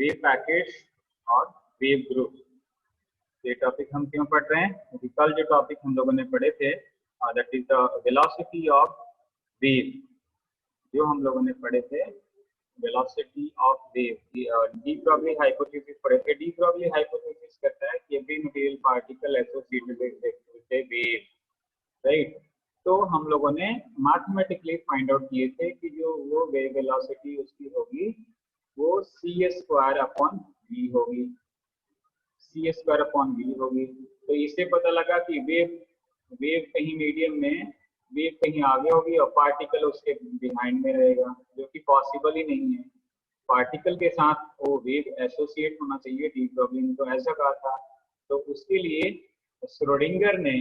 Wave packets और wave group. ये topic हम क्यों पढ़ रहे हैं? क्योंकि कल जो टॉपिक हम लोगों ने पढ़े थे that is the velocity of wave, जो हम लोगों ने पढ़े थे velocity of wave. De Broglie hypothesis पढ़े थे। डी ब्रॉगली हाइपोथेसिस कहता है कि every material particle associated with A wave, right. तो हम लोगों ने मैथमेटिकली फाइंड आउट किए थे कि जो वो वेव वेलोसिटी उसकी होगी वो c² होगी, c² होगी। तो इससे पता लगा कि वेव कहीं मीडियम में, वेव कहीं आगे होगी और पार्टिकल उसके बिहाइंड में रहेगा, जो कि पॉसिबल ही नहीं है। पार्टिकल के साथ वो वेव एसोसिएट होना चाहिए, डी ब्रॉगली ने तो ऐसा कहा था। तो उसके लिए श्रोडिंगर ने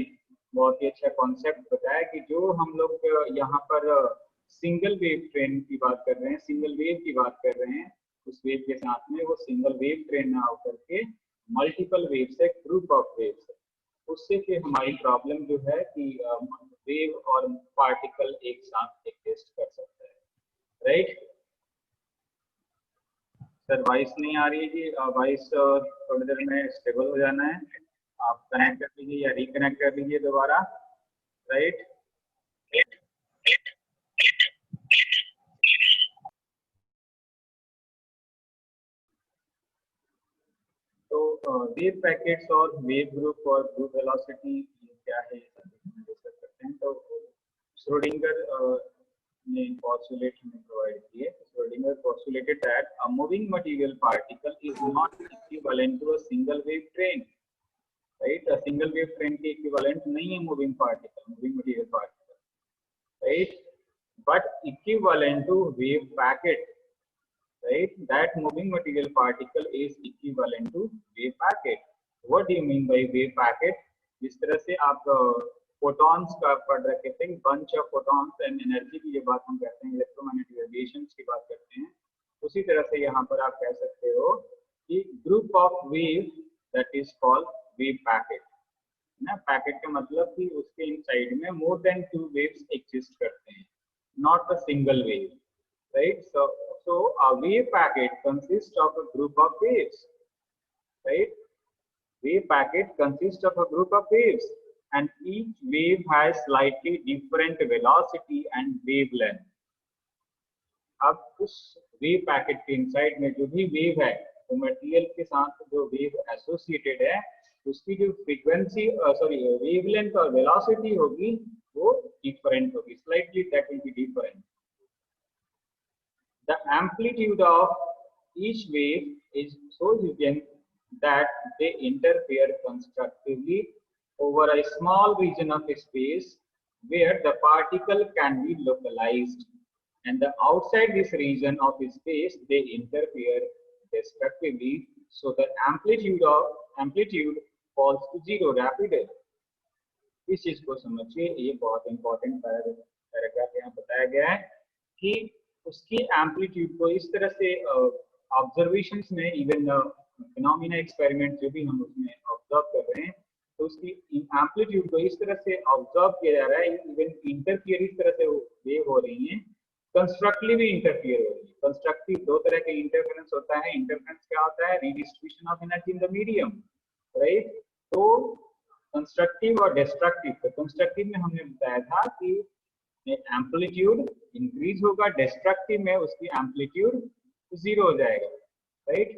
बहुत ही अच्छा कॉन्सेप्ट बताया कि जो हम लोग यहाँ पर सिंगल वेव ट्रेन की बात कर रहे हैं, सिंगल वेव की बात कर रहे हैं, उस वेव के साथ में वो सिंगल वेव ट्रेन ना होकर के मल्टीपल वेव्स है, ग्रुप ऑफ वेव्स है। उससे फिर हमारी प्रॉब्लम जो है कि वेव और पार्टिकल एक साथ एग्जिस्ट कर सकता है, राइट। सर वॉइस नहीं आ रही है जी, वॉइस थोड़ी देर में स्टेबल हो जाना है, आप कनेक्ट कर लीजिए या रिकनेक्ट कर लीजिए दोबारा, राइट। तो वेव पैकेट्स और वेव ग्रुप और ग्रुप वेलोसिटी क्या है डिस्कस करते हैं। तो श्रोडिंगर ने पोस्टुलेट हमें प्रोवाइड किए। Schrodinger postulated that a moving material particle is not equivalent to a single wave train, right. Single wave train के इक्विवेलेंट नहीं है moving particle, moving material particle, right, but equivalent to wave packet, right? That moving material particle is equivalent to wave packet. What do you mean by wave packet? जिस तरह से आप photons का पढ़ रखे थे, bunch of photons and energy की जो बात हम करते हैं, electromagnetic radiations की बात करते हैं, उसी तरह से यहाँ पर आप कह सकते हो कि group of wave that is called wave packet। ना, पैकेट का मतलब कि उसके इनसाइड में more than 2 waves exist करते हैं, not a single wave, right? So a wave packet consists of a group of waves, right? Wave packet consists of a group of waves and each wave has slightly different velocity and wavelength. अब उस wave packet के inside में जो भी wave है, तो material के साथ जो वेव एसोसिएटेड है, उसकी जो फ्रीक्वेंसी वेवलेंथ और वेलोसिटी होगी वो डिफरेंट होगी, slightly that will be different. The amplitude of each wave is so huge that they interfere constructively over a small region of space where the particle can be localized, and the outside this region of space they interfere destructively, so the amplitude falls to zero rapidly. इस चीज को समझिए, ये बहुत important paragraph यहाँ बताया गया है कि उसकी एम्पलीट्यूड को इस तरह से ऑब्जर्वेशंस में, इवन फिनोमिना एक्सपेरिमेंट जो भी हम उसमें ऑब्जर्व कर रहे हैं, तो उसकी एम्पलीट्यूड को इस तरह से ऑब्जर्व किया जा रहा है, इवन इंटरफियर इस तरह से वेव हो रही है, कंस्ट्रक्टिवली भी इंटरफियर हो रही है। कंस्ट्रक्टिव दो तरह के इंटरफेरेंस होता है। इंटरफेरेंस क्या होता है? Redistribution of energy in the medium, right. तो कंस्ट्रक्टिव और डिस्ट्रक्टिव, तो कंस्ट्रक्टिव में हमने बताया था कि एम्पलीट्यूड इंक्रीज होगा, डिस्ट्रक्टिव में उसकी एम्पलीट्यूड जीरो हो जाएगा, राइट।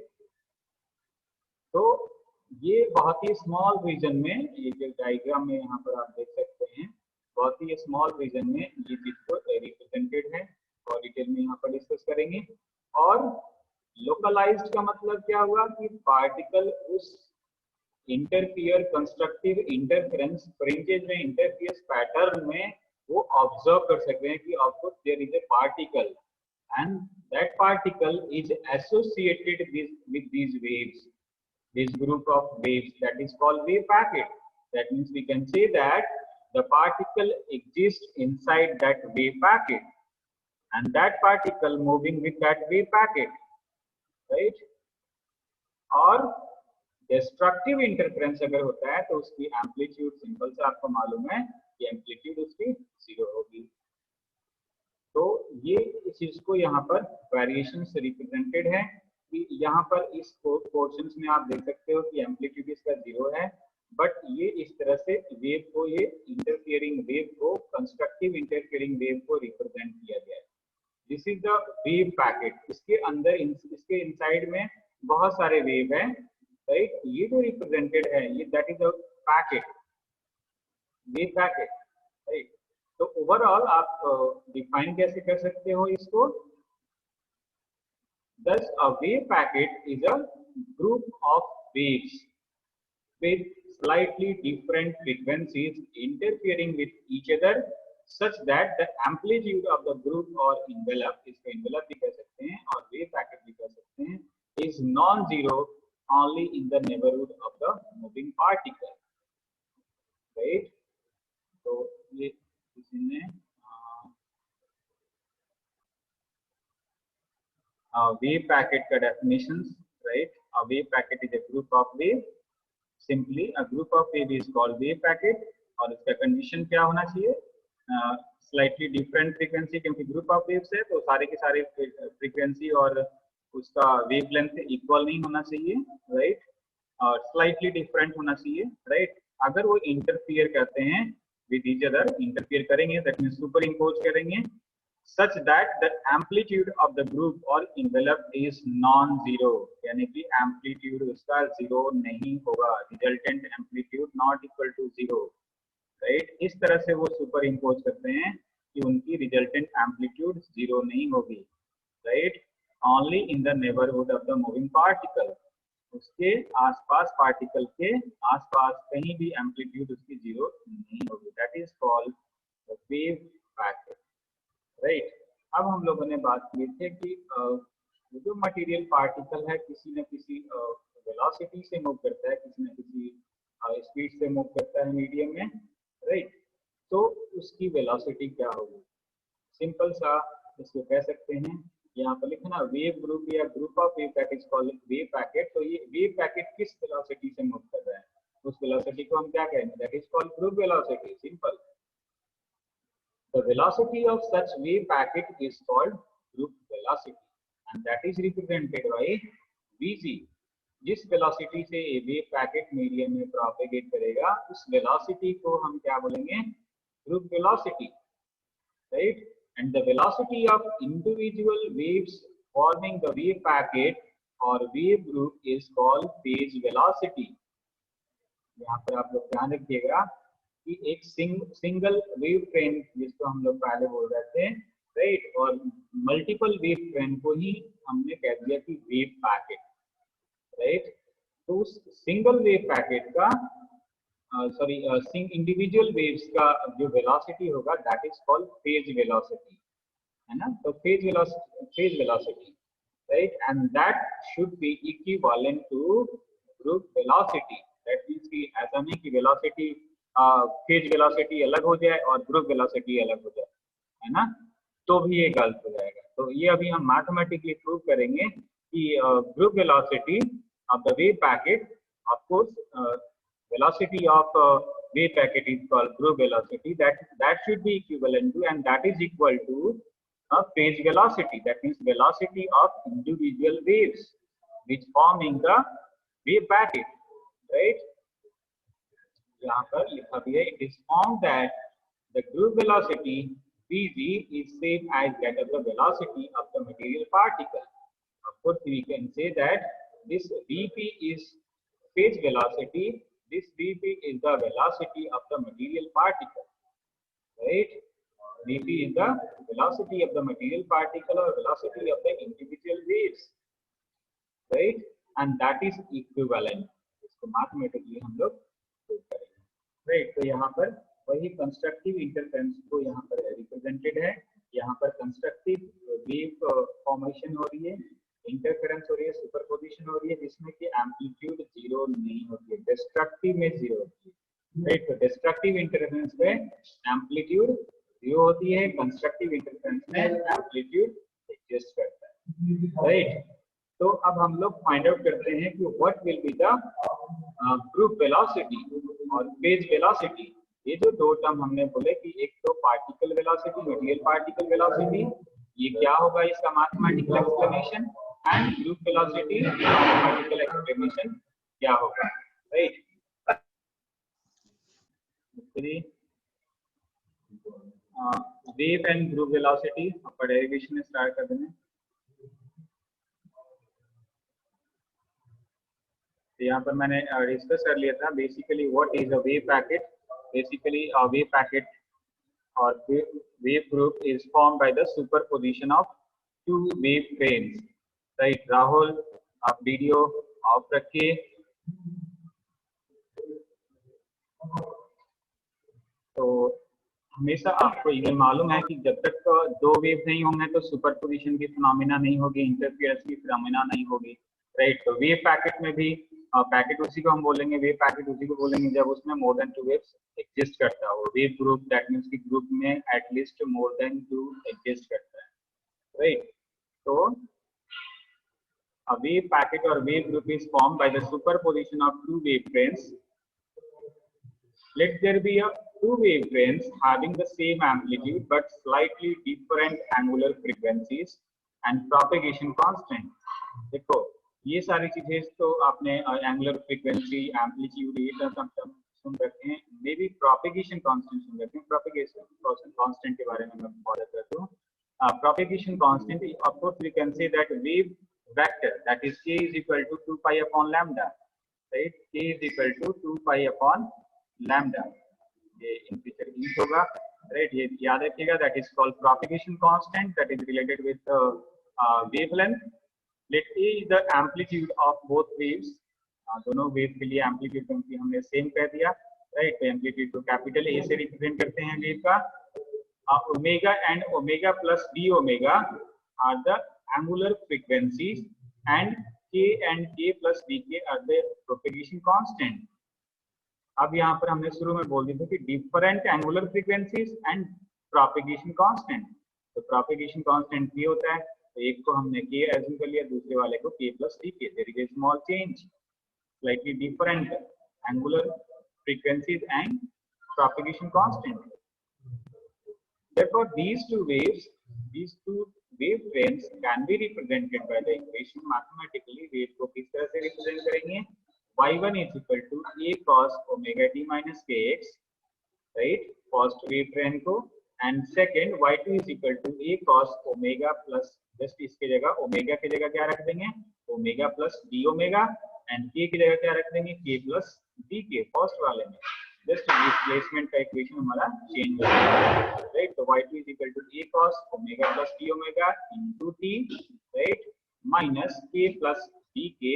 तो ये बहुत ही स्मॉल रीजन में, ये जो डायग्राम में यहाँ पर आप देख सकते हैं, बहुत ही स्मॉल रीजन में ये चीज को रिप्रेजेंटेड है और डिटेल में यहाँ पर डिस्कस करेंगे। और लोकलाइज्ड का मतलब क्या हुआ कि पार्टिकल उस इंटरफियर, कंस्ट्रक्टिव इंटरफेरेंस, फ्रिंजेस में इंटरफियर्स पैटर्न में वो ऑब्जर्व कर सकते हैं कि आपको there is a particle and that particle is associated with these waves, this group of waves, that is called wave packet. That means we can say that the particle exists inside that wave packet and that particle moving with that wave packet, right? और destructive interference अगर होता है तो उसकी amplitude simple से आपको मालूम है कि एम्पलीट्यूड उसकी जीरो होगी। तो ये इस चीज को यहाँ पर वेरिएशन से रिप्रेजेंटेड है कि यहाँ पर इस पोर्शंस में आप देख सकते हो कि एम्पलीट्यूड इसका 0 है, बट ये इस तरह से वेव को, ये इंटरफियरिंग वेव को, कंस्ट्रक्टिव इंटरफियरिंग वेव को रिप्रेजेंट किया गया है। This is the wave packet. इसके अंदर इसके इनसाइड में बहुत सारे वेव हैं, राइट। ये जो रिप्रेजेंटेड है ये that is a packet, wave packet, right. तो ओवरऑल आप डिफाइन कैसे कर सकते हो इसको? Thus, a wave packet is a group of waves with slightly different frequencies interfering with each other such that the amplitude of the group or envelope, इसको envelope भी कह सकते हैं और wave packet भी कह सकते हैं, is non-zero only in the neighborhood of the moving particle, right? तो ये किसी ने wave packet का definitions, right? A wave packet is a group of wave. Simply a group of wave is called wave packet. और इसका condition क्या होना चाहिए? स्लाइटली डिफरेंट फ्रीक्वेंसी, क्योंकि ग्रुप ऑफ वेव्स है तो सारे के सारे फ्रीक्वेंसी और उसका वेव लेंथ इक्वल नहीं होना चाहिए, राइट। और स्लाइटली डिफरेंट होना चाहिए, राइट। अगर वो इंटरफियर करते हैं विद ईच अदर, इंटरफियर करेंगे दैट मींस सुपर इम्पोज करेंगे, such that the amplitude of the group or envelope is non-zero, यानी कि amplitude उसका 0 नहीं होगा, resultant amplitude not equal to 0, right? इस तरह से वो सुपर इम्पोज करते हैं कि उनकी resultant amplitude 0 नहीं होगी, right? Only in the neighborhood of the moving particle, उसके आसपास पार्टिकल के आसपास कहीं भी एम्पलीट्यूड उसकी 0 नहीं होगी, that is called the wave packet, right. अब हम लोगों ने बात की थी कि जो मटेरियल पार्टिकल है किसी न किसी वेलोसिटी से मूव करता है, किसी न किसी स्पीड से मूव करता है मीडियम में, राइट। तो उसकी वेलोसिटी क्या होगी? सिंपल सा इसको कह सकते हैं, यहाँ पर लिखना वेव ग्रुप या group of wave that is called wave packet. तो ये वेव पैकेट किस वेलोसिटी से मूव कर रहा है, उस वेलोसिटी को हम क्या कहेंगे? That is called group velocity, simple. The velocity of such wave packet is called group velocity and that is represented by Vg. जिस velocity से ये wave packet मीडियम में propagate करेगा उस velocity को हम क्या बोलेंगे? Group velocity, right? And the velocity of individual waves forming the wave packet or wave group is called phase velocity. यहाँ पर आप लोग ध्यान रखिएगा कि एक सिंगल वेव ट्रेन जिसको हम लोग पहले बोल रहे थे, राइट, और मल्टीपल वेव ट्रेन को ही हमने कह दिया कि वेव पैकेट, राइट। तो उस सिंगल वेव पैकेट का इंडिविजुअल वेव्स का जो वेलोसिटी होगा that is called phase velocity, है ना। तो phase velocity, right, and that should be equivalent to group velocity. That means कि ऐसा नहीं कि वेलोसिटी फेज वेलोसिटी अलग हो जाए और ग्रुप वेलोसिटी अलग हो जाए, है ना, तो भी ये गलत हो जाएगा। तो ये अभी हम मैथमेटिकली प्रूव करेंगे कि group velocity of the wave packet, of course velocity of wave packet is called group velocity, that should be equivalent to and that is equal to a phase velocity, that means velocity of individual waves which forming the wave packet, right। यहाँ पर लिखा भी है, it is found that the group velocity Vg is same as that of the velocity of the material particle. Of course, we can say that this Vp is phase velocity, this Vp is the velocity of the material particle, right? Vp is the velocity of the material particle or velocity of the individual waves, right? And that is equivalent. इसको mathematically हम लोग prove करेंगे, right. तो यहाँ पर वही constructive interference को यहाँ पर रिप्रेजेंटेड है, यहाँ पर कंस्ट्रक्टिव वेव फॉर्मेशन हो रही है, इंटरफेरेंस हो रही है, सुपरपोजिशन हो रही है, जिसमें कि एम्पलीट्यूड 0 नहीं होती है, डिस्ट्रक्टिव में 0 होती है, राइट। तो डिस्ट्रक्टिव इंटरफेरेंस में एम्पलीट्यूड 0 होती है, कंस्ट्रक्टिव इंटरफेरेंस में एम्पलीट्यूड एडजस्ट करता है, राइट। तो अब हम लोग फाइंड आउट करते हैं कि what will be the group velocity और फेज वेलोसिटी। ये जो दो टर्म हमने बोले कि एक तो particle velocity, material particle velocity, ये क्या होगा इसका mathematical explanation? And group velocity mathematical explanation क्या होगा, right. Wave and group velocity आपका डेरिवेशन स्टार्ट कर देना। तो यहाँ पर मैंने डिस्कस कर लिया था basically what is a wave packet. Basically a wave packet or wave group is formed by the superposition of two wave frames, right? Rahul, आप वीडियो ऑफ रखिए। तो हमेशा आपको ये मालूम है कि जब तक दो वेव नहीं होंगे तो सुपरपोजिशन की फिनोमिना नहीं होगी, इंटरफेरेंस की फिनोमिना नहीं होगी, राइट। तो वेव पैकेट में भी पैकेट उसी को हम बोलेंगे, वेव पैकेट उसी को बोलेंगे जब उसमें more than two waves exist करता है। वो वेव ग्रुप दैट मींस कि ग्रुप में at least more than two exist करता है, राइट। तो a wave packet or wave group is formed by the superposition of two wave frames. Let there be a two wave frames having the same amplitude but slightly different angular frequencies and propagation constant. देखो ये सारी चीजें तो आपने angular frequency, amplitude, ये सब सुन रखे हैं, मे बी प्रोपेगेशन कांस्टेंट सुन रखे हैं। प्रोपेगेशन कांस्टेंट के बारे में मैं बता देता हूँ। Propagation constant, of course we can say that wave vector, that is k is equal to 2 pi upon lambda, right? K is equal to 2 pi upon lambda, ये इन फ्यूचर यूज होगा, right. ये याद रखिएगा, that is called propagation constant, that is related with wavelength. Let A is the amplitude of both waves, दोनों wave के लिए amplitude क्योंकि हमने सेम कह दिया, राइट। तो एम्पलीट्यूड को कैपिटल A से रिप्रेजेंट करते हैं वेव का। Omega and omega plus d omega are the angular frequencies and k and k plus dk are the propagation constant. अब यहाँ पर हमने शुरू में बोल दिया था कि different angular frequencies and propagation constant। तो propagation constant k होता है, तो एक को हमने k assume कर लिया, दूसरे वाले को k plus dk। There is a small change, slightly different angular frequencies and propagation constant. Therefore, these two wave frames can be represented by the equation mathematically। wave को किस तरह से represent करेंगे? y1 is equal to a cos omega t minus kx, right? First wave frame को, and second y2 is equal to a cos omega plus, just इसके जगह omega की जगह क्या रख देंगे? Omega plus d omega, and k की जगह क्या रख देंगे? k plus dk फर्स्ट वाले में। जस्ट डिस्प्लेसमेंट का इक्वेशन हमारा चेंज हो गया, राइट। तो y2 is equal to a cos omega plus d omega into t, right, minus k plus dk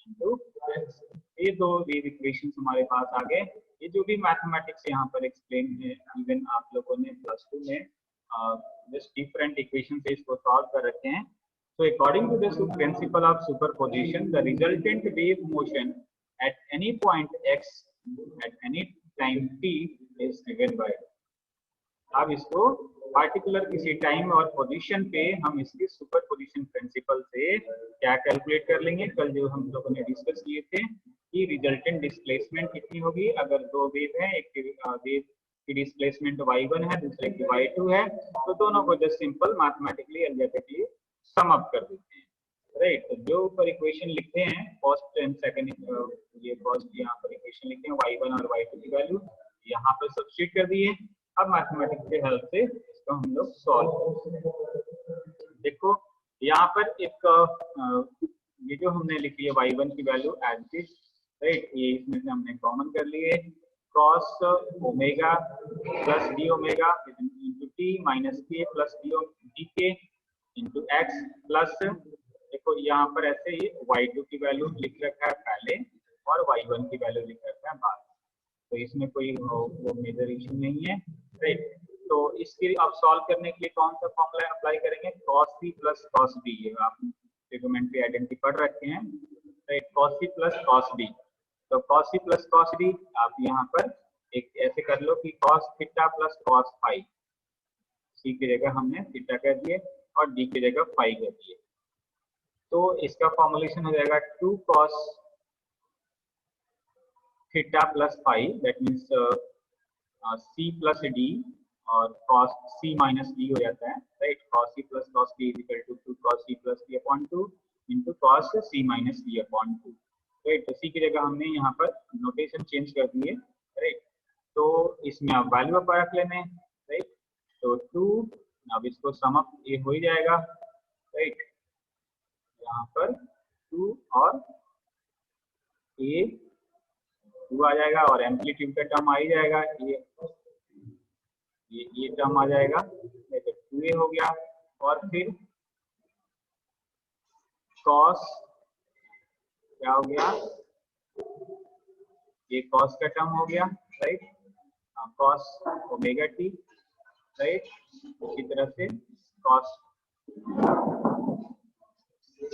into x। ये दो वेव इक्वेशंस हमारे पास आ गए। ये जो भी मैथमेटिक्स यहाँ पर एक्सप्लेन है, इवन आप लोगों ने प्लस 2 में जस्ट डिफरेंट इक्वेशन से इसको सॉल्व कर रखे हैं। So according to the principle of superposition, the resultant wave motion at any point x at any time t is given by। अब इसको पार्टिकुलर किसी टाइम और पोजीशन पे हम इसके सुपरपोजिशन प्रिंसिपल से क्या कैलकुलेट कर लेंगे। कल जो हम लोगों ने डिस्कस किए थे कि रिजल्टेंट डिस्प्लेसमेंट कितनी होगी अगर दो वेव है, एक वेव की डिस्प्लेसमेंट y1 है, दूसरे की y2 है, तो दोनों को just simple mathematically algebraically sum up कर देते हैं, राइट। तो जो ऊपर इक्वेशन लिखते हैं फर्स्ट एंड सेकंड, ये फर्स्ट यहाँ पर इक्वेशन लिखते हैं y1 और y2 की वैल्यू यहाँ पर सब्स्टिट्यूट कर दिए। अब मैथमेटिक्स के हेल्प से इसको हम लोग सॉल्व करेंगे। देखो यहाँ पर एक ये जो हमने लिखी है y1 की value as it is, right, ये इसमें से हमने कॉमन कर लिए, cos omega plus D omega into T minus K plus dk into X plus, देखो यहाँ पर ऐसे ही y2 की वैल्यू लिख रखा है पहले और y1 की वैल्यू लिख रखा है बाद, तो इसमें कोई वो मेजर इशू नहीं है, राइट। तो इसके आप सॉल्व करने के लिए कौन सा फॉर्मूला अप्लाई करेंगे? cos c plus cos d, ये आप ट्रिगोनोमेट्री आइडेंटिटी पढ़ रखे हैं, right. cos c plus cos d, तो cos c plus cos d आप यहाँ पर एक ऐसे कर लो कि cos theta plus cos phi, c की जगह हमने थीटा कर दिए और d की जगह फाई कर दिए, तो इसका फॉर्मुलेशन हो जाएगा 2 cos theta plus phi, that means c plus d और cos c माइनस d हो जाता है, right. cos c plus cos d is equal to 2 cos c plus d upon 2 cos c minus d upon 2, right. तो c की जगह हमने यहाँ पर नोटेशन चेंज कर दी है, राइट। तो इसमें आप वैल्यू अप रख लेने, राइट। तो 2, अब इसको सम अप ये हो ही जाएगा, राइट। यहाँ पर 2 और a 2 आ जाएगा और एम्पलीट्यूड का टर्म आ ही जाएगा, ये टर्म आ जाएगा, तो 2a हो गया। और फिर cos क्या हो गया, ये cos का टर्म हो गया, right. cos omega t, right. इसी तरह से cos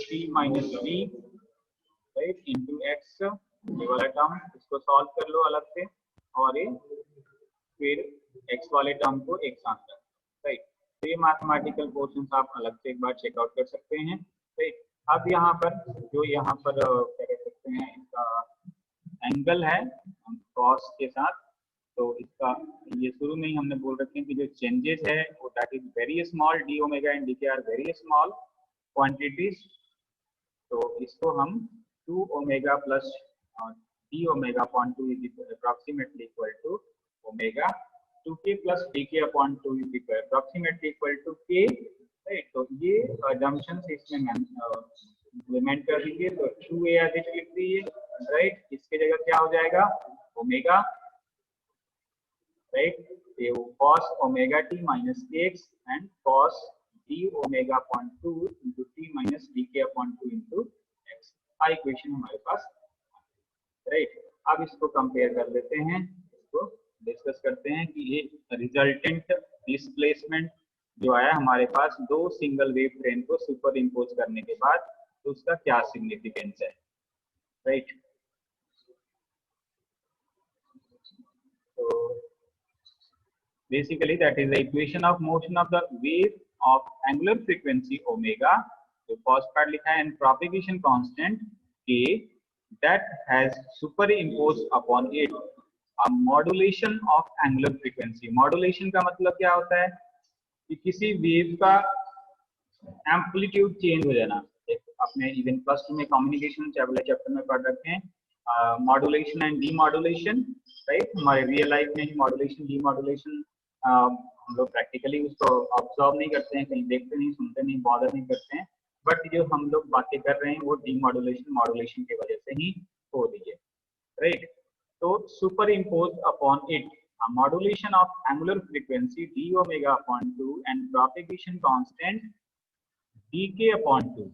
t minus d, right, into x, ये वाला टर्म इसको सॉल्व कर लो अलग से, और ये फिर x वाले टर्म को एक साथ कर, राइट। तो ये मैथमेटिकल पोर्शंस आप अलग से एक बार चेकआउट कर सकते हैं, राइट। अब यहाँ पर जो यहाँ पर क्या कह सकते हैं, इसका एंगल है cos के साथ, तो इसका ये शुरू में ही हमने बोल रखे हैं कि जो चेंजेस है वो that is very small, d omega and d k are very small quantities. तो इसको हम 2 omega plus D omega upon 2 is approximately equal to omega 2k plus dk upon 2 is approximately equal to k, right. तो ये assumptions इसमें implement कर दीजिए। तो 2a as it लिख दीजिए, राइट। इसके जगह क्या हो जाएगा, ओमेगा, राइट। ये cos omega t minus kx and cos d omega upon 2 into t minus dk upon 2 into x, equation हमारे पास, राइट। अब इसको कंपेयर कर लेते हैं, इसको डिस्कस करते हैं कि ये रिजल्टेंट डिस्प्लेसमेंट जो आया हमारे पास दो सिंगल वेव प्लेन को सुपर इम्पोज करने के बाद, तो उसका क्या सिग्निफिकेंस है, राइट। तो basically that is the equation of motion of the wave of angular frequency omega, जो first part लिखा है, and propagation constant k that has superimposed upon it a modulation of angular frequency। modulation का मतलब क्या होता है कि किसी वेव का एम्पलीट्यूड चेंज हो जाना। अपने इवन प्लस 2 में कम्युनिकेशन चैप्टर में पढ़ रखे हैं मॉड्यूलेशन एंड डीमॉड्यूलेशन, राइट। हमारे रियल लाइफ में ही मॉड्यूलेशन डीमॉड्यूलेशन हम लोग प्रैक्टिकली उसको ऑब्जर्व नहीं करते हैं, कहीं देखते नहीं, सुनते नहीं, बॉदर नहीं करते हैं, बट जो हम लोग बातें कर रहे हैं वो डीमॉड्यूलेशन मॉड्यूलेशन की वजह से ही हो रही है, राइट। तो super impose upon it a modulation of angular frequency d omega upon 2 and propagation constant dk upon 2,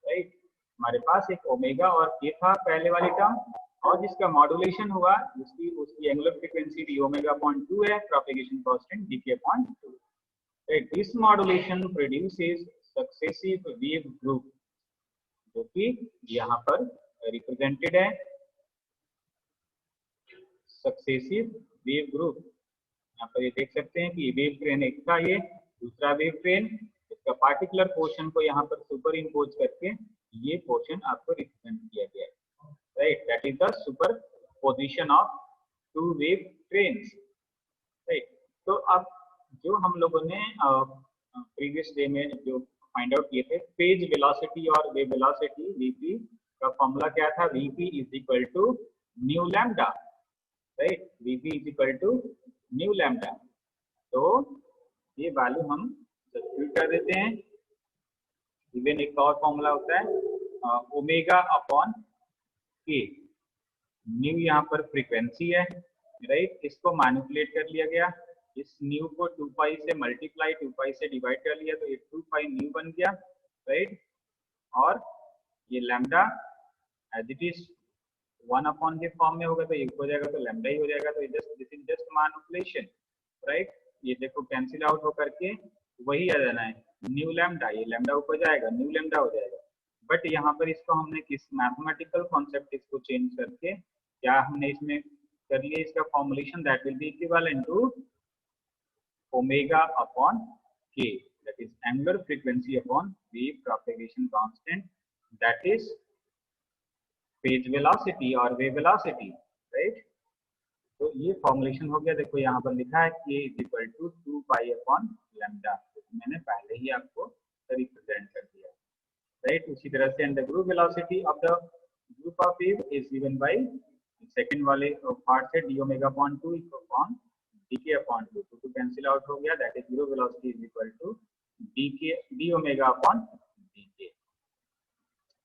right. हमारे पास एक ओमेगा और k था पहले वाली टर्म, और जिसका मॉड्यूलेशन हुआ उसकी angular frequency D omega upon 2 है, प्रोपेगेशन कांस्टेंट डी के upon 2, right. This modulation produces successive wave group, जो कि यहाँ पर रिप्रेजेंटेड है, सक्सेसिव वेव ग्रुप। यहाँ पर ये देख सकते हैं कि वेव ट्रेन एक था, ये दूसरा वेव ट्रेन, इसका पार्टिकुलर पोर्शन को यहाँ पर सुपर इम्पोज करके ये पोर्शन आपको रिप्रेजेंट किया गया है, right. That is the superposition of two wave trains, right. तो अब जो हम लोगों ने प्रीवियस डे में जो फाइंड आउट किए थे फेज वेलोसिटी और वेव वेलोसिटी, वीपी का फॉर्मूला क्या था, VP is equal to nu lambda, right. VP is equal to nu lambda. तो ये वैल्यू हम सब्स्टिट्यूट कर देते हैं। इवन एक और फॉर्मूला होता है ओमेगा अपॉन के, न्यू यहाँ पर फ्रीक्वेंसी है, राइट। इसको मैनिपुलेट कर लिया गया, इस न्यू को 2 पाई से मल्टीप्लाई 2 पाई से डिवाइड कर लिया, तो ये 2 पाई न्यू बन गया, राइट। और ये lambda as it is 1 upon k form में होगा, तो एक हो जाएगा, तो लैम्डा ही हो जाएगा। तो this is just manipulation, right. ये देखो कैंसिल आउट होकर के वही आ जाना है, न्यू लैम्डा, ये लैम्डा ऊपर जाएगा, न्यू लैम्डा हो जाएगा। बट यहाँ पर इसको हमने किस मैथमेटिकल कॉन्सेप्ट इसको चेंज करके क्या हमने इसमें कर लिया, इसका formulation that will be equivalent to omega upon K, that is angular frequency upon wave propagation constant, that is phase velocity और वेव वेलोसिटी, राइट। तो ये फॉर्मुलेशन हो गया। देखो यहाँ पर लिखा है k is equal to 2 pi upon lambda, मैंने पहले ही आपको रिप्रेजेंट कर दिया, राइट। उसी तरह से and the group velocity of the group of wave is given by second वाले पार्ट से d omega upon 2 upon dk upon 2, तो कैंसिल आउट हो गया, that is group velocity is equal to dk d omega upon dk.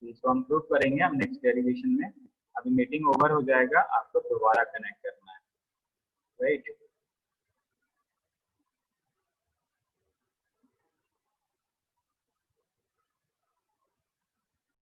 इसको हम prove करेंगे हम next derivation में। अभी मीटिंग ओवर हो जाएगा, आपको दोबारा कनेक्ट करना है, राइट।